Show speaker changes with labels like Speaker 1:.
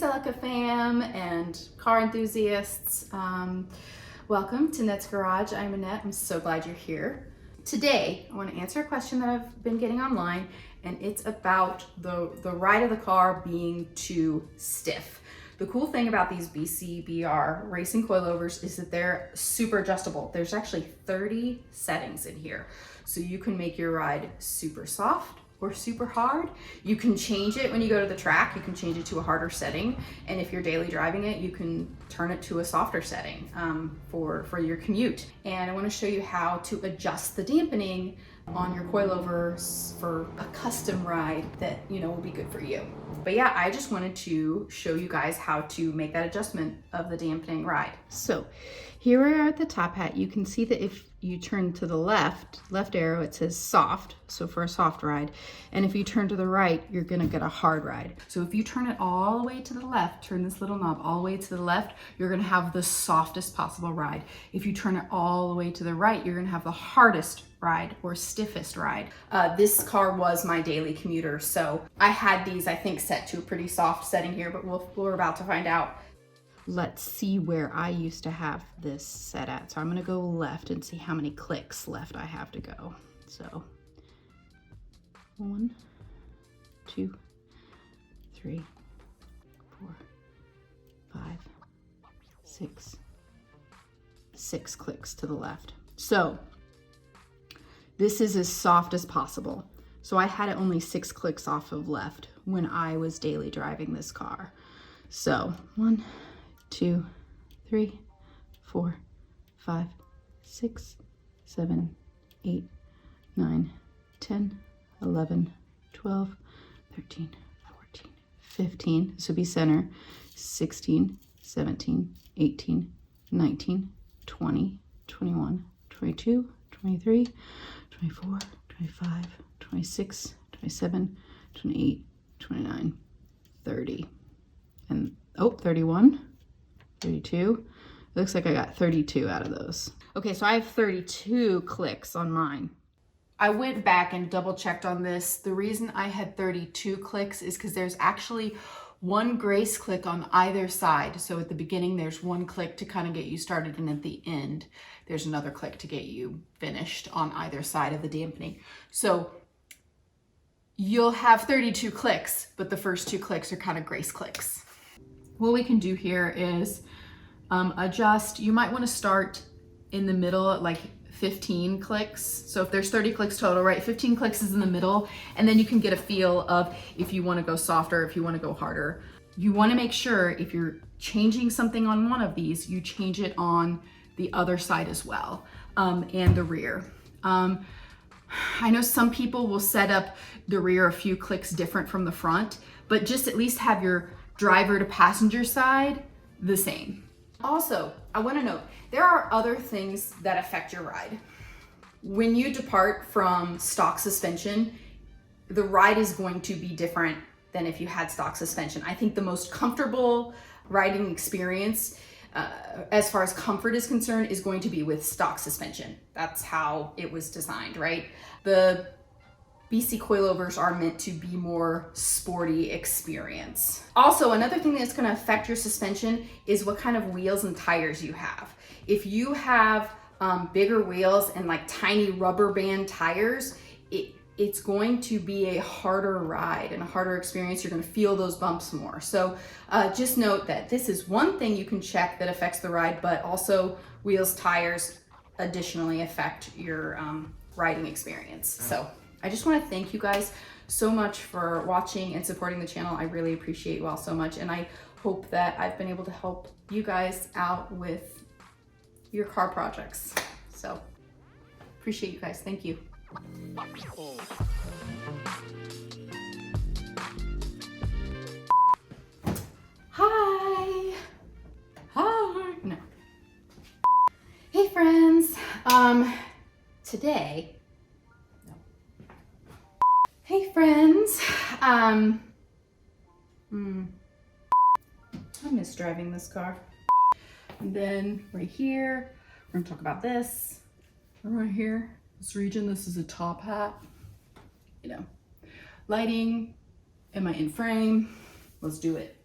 Speaker 1: Celica fam and car enthusiasts. Welcome to Net's Garage. I'm Annette. I'm so glad you're here. Today, I want to answer a question that I've been getting online, and it's about the ride of the car being too stiff. The cool thing about these BCBR racing coilovers is that they're super adjustable. There's actually 30 settings in here. So you can make your ride super soft or super hard. You can change it when you go to the track. You can change it to a harder setting. And if you're daily driving it, you can turn it to a softer setting for your commute. And I want to show you how to adjust the dampening on your coilovers for a custom ride that will be good for you. But yeah, I just wanted to show you guys how to make that adjustment of the dampening ride. So here we are at the top hat. You can see that if you turn to the left arrow, it says soft, so for a soft ride. And if you turn to the right, you're gonna get a hard ride. So if you turn it all the way to the left, turn this little knob all the way to the left, you're gonna have the softest possible ride. If you turn it all the way to the right, you're gonna have the hardest ride or stiffest ride. This car was my daily commuter, so I had these, I think, set to a pretty soft setting here, but we're about to find out. Let's see where I used to have this set at. So I'm gonna go left and see how many clicks left I have to go. So 1, 2, 3, 4, 5, 6. 6 clicks to the left. So this is as soft as possible. So I had it only 6 clicks off of left when I was daily driving this car. So 1, 2, 3, 4, 5, 6, 7, 8, 9, 10, 11, 12, 13, 14, 15. This would be center. 16, 17, 18, 19, 20, 21, 22, 23, 24, 25, 26, 27, 28, 29, 30. And 31. 32. It looks like I got 32 out of those. Okay, so I have 32 clicks on mine. I went back and double checked on this. The reason I had 32 clicks is because there's actually one grace click on either side. So at the beginning, there's one click to kind of get you started, and at the end, there's another click to get you finished on either side of the dampening. So you'll have 32 clicks, but the first 2 clicks are kind of grace clicks. What we can do here is adjust. You might want to start in the middle at like 15 clicks. So if there's 30 clicks total, right? 15 clicks is in the middle, and then you can get a feel of if you want to go softer, if you want to go harder. You want to make sure if you're changing something on one of these, you change it on the other side as well, and the rear. I know some people will set up the rear a few clicks different from the front, but just at least have your driver to passenger side the same. Also, I want to note, there are other things that affect your ride. When you depart from stock suspension, the ride is going to be different than if you had stock suspension. I think the most comfortable riding experience, as far as comfort is concerned, is going to be with stock suspension. That's how it was designed, right? The BC coilovers are meant to be more sporty experience. Also, another thing that's going to affect your suspension is what kind of wheels and tires you have. If you have bigger wheels and like tiny rubber band tires, it's going to be a harder ride and a harder experience. You're going to feel those bumps more. So just note that this is one thing you can check that affects the ride, but also wheels, tires additionally affect your riding experience. So I just want to thank you guys so much for watching and supporting the channel. I really appreciate you all so much, and I hope that I've been able to help you guys out with your car projects. So appreciate you guys. Thank you. Hi. No. Hey friends. Today. Hey friends, I miss driving this car. And then right here, we're gonna talk about this. Right here, this region, this is a top hat. Lighting, am I in frame? Let's do it.